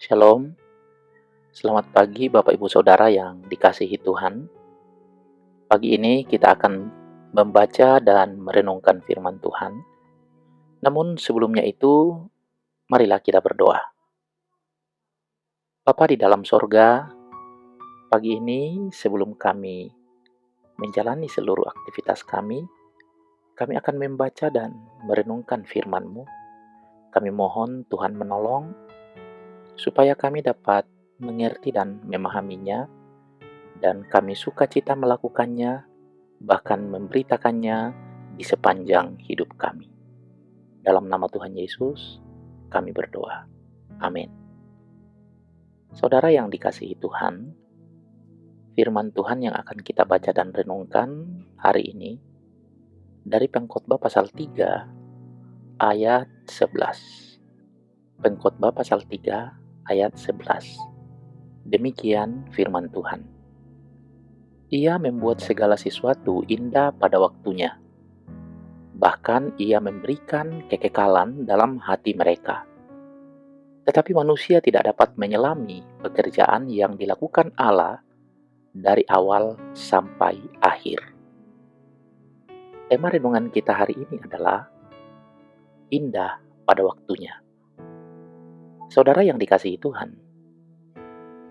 Shalom, selamat pagi Bapak Ibu Saudara yang dikasihi Tuhan. Pagi ini kita akan membaca dan merenungkan firman Tuhan. Namun sebelumnya itu, marilah kita berdoa. Bapa di dalam sorga, pagi ini sebelum kami menjalani seluruh aktivitas kami akan membaca dan merenungkan firman-Mu. Kami mohon Tuhan menolong, supaya kami dapat mengerti dan memahaminya, dan kami sukacita melakukannya, bahkan memberitakannya di sepanjang hidup kami. Dalam nama Tuhan Yesus, kami berdoa. Amin. Saudara yang dikasihi Tuhan, firman Tuhan yang akan kita baca dan renungkan hari ini dari Pengkhotbah pasal 3 ayat 11. Pengkhotbah pasal 3 ayat 11. Demikian firman Tuhan. Ia membuat segala sesuatu indah pada waktunya. Bahkan ia memberikan kekekalan dalam hati mereka. Tetapi manusia tidak dapat menyelami pekerjaan yang dilakukan Allah dari awal sampai akhir. Tema renungan kita hari ini adalah indah pada waktunya. Saudara yang dikasihi Tuhan,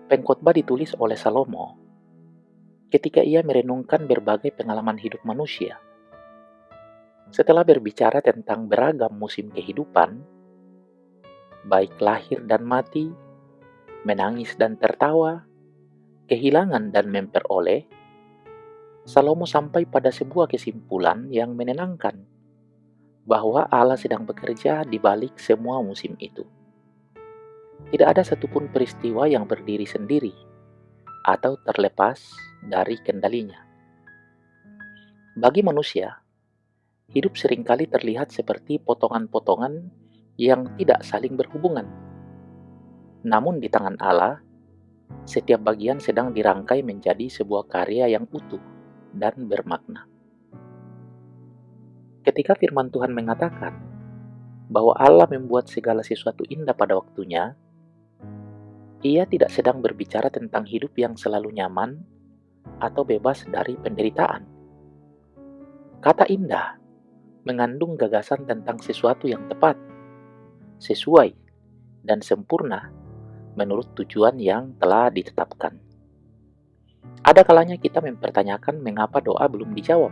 Pengkhotbah ditulis oleh Salomo ketika ia merenungkan berbagai pengalaman hidup manusia. Setelah berbicara tentang beragam musim kehidupan, baik lahir dan mati, menangis dan tertawa, kehilangan dan memperoleh, Salomo sampai pada sebuah kesimpulan yang menenangkan, bahwa Allah sedang bekerja di balik semua musim itu. Tidak ada satupun peristiwa yang berdiri sendiri atau terlepas dari kendalinya. Bagi manusia, hidup seringkali terlihat seperti potongan-potongan yang tidak saling berhubungan. Namun di tangan Allah, setiap bagian sedang dirangkai menjadi sebuah karya yang utuh dan bermakna. Ketika firman Tuhan mengatakan bahwa Allah membuat segala sesuatu indah pada waktunya, Ia tidak sedang berbicara tentang hidup yang selalu nyaman atau bebas dari penderitaan. Kata indah mengandung gagasan tentang sesuatu yang tepat, sesuai, dan sempurna menurut tujuan yang telah ditetapkan. Ada kalanya kita mempertanyakan mengapa doa belum dijawab,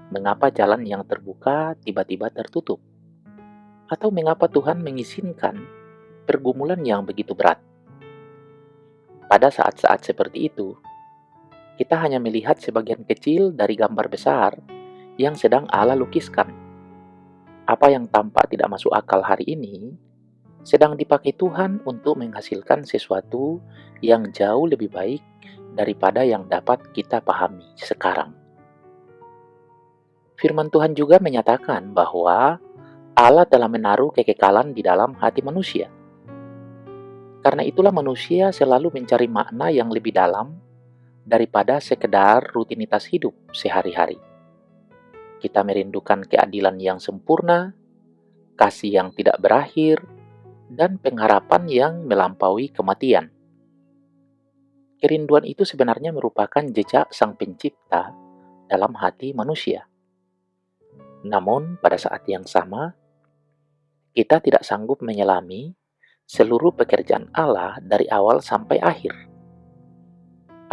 mengapa jalan yang terbuka tiba-tiba tertutup, atau mengapa Tuhan mengizinkan pergumulan yang begitu berat. Pada saat-saat seperti itu, kita hanya melihat sebagian kecil dari gambar besar yang sedang Allah lukiskan. Apa yang tampak tidak masuk akal hari ini sedang dipakai Tuhan untuk menghasilkan sesuatu yang jauh lebih baik daripada yang dapat kita pahami sekarang. Firman Tuhan juga menyatakan bahwa Allah telah menaruh kekekalan di dalam hati manusia. Karena itulah manusia selalu mencari makna yang lebih dalam daripada sekedar rutinitas hidup sehari-hari. Kita merindukan keadilan yang sempurna, kasih yang tidak berakhir, dan pengharapan yang melampaui kematian. Kerinduan itu sebenarnya merupakan jejak Sang Pencipta dalam hati manusia. Namun, pada saat yang sama, kita tidak sanggup menyelami seluruh pekerjaan Allah dari awal sampai akhir.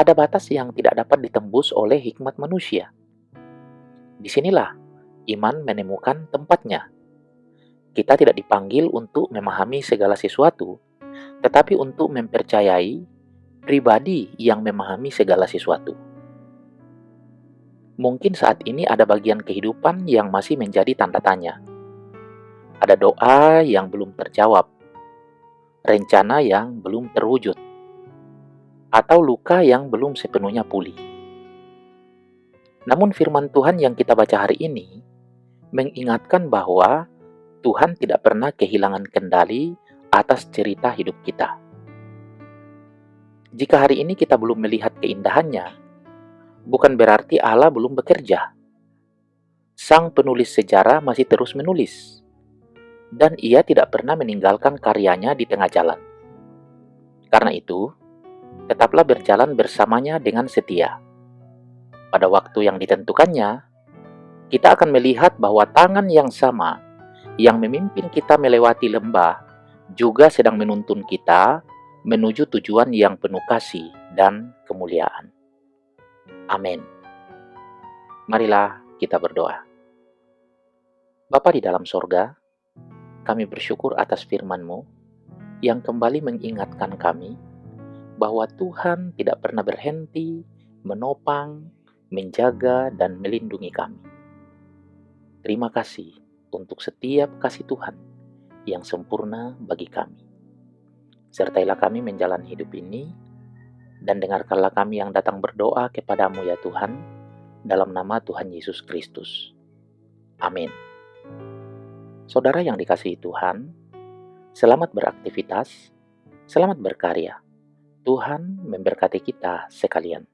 Ada batas yang tidak dapat ditembus oleh hikmat manusia. Disinilah iman menemukan tempatnya. Kita tidak dipanggil untuk memahami segala sesuatu, tetapi untuk mempercayai pribadi yang memahami segala sesuatu. Mungkin saat ini ada bagian kehidupan yang masih menjadi tanda tanya. Ada doa yang belum terjawab, rencana yang belum terwujud, atau luka yang belum sepenuhnya pulih. Namun firman Tuhan yang kita baca hari ini mengingatkan bahwa Tuhan tidak pernah kehilangan kendali atas cerita hidup kita. Jika hari ini kita belum melihat keindahannya, bukan berarti Allah belum bekerja. Sang penulis sejarah masih terus menulis, dan ia tidak pernah meninggalkan karyanya di tengah jalan. Karena itu, tetaplah berjalan bersamanya dengan setia. Pada waktu yang ditentukannya, kita akan melihat bahwa tangan yang sama yang memimpin kita melewati lembah juga sedang menuntun kita menuju tujuan yang penuh kasih dan kemuliaan. Amin. Marilah kita berdoa. Bapa di dalam sorga, kami bersyukur atas firman-Mu yang kembali mengingatkan kami bahwa Tuhan tidak pernah berhenti menopang, menjaga, dan melindungi kami. Terima kasih untuk setiap kasih Tuhan yang sempurna bagi kami. Sertailah kami menjalani hidup ini, dan dengarkanlah kami yang datang berdoa kepadamu ya Tuhan, dalam nama Tuhan Yesus Kristus. Amin. Saudara yang dikasihi Tuhan, selamat beraktivitas, selamat berkarya. Tuhan memberkati kita sekalian.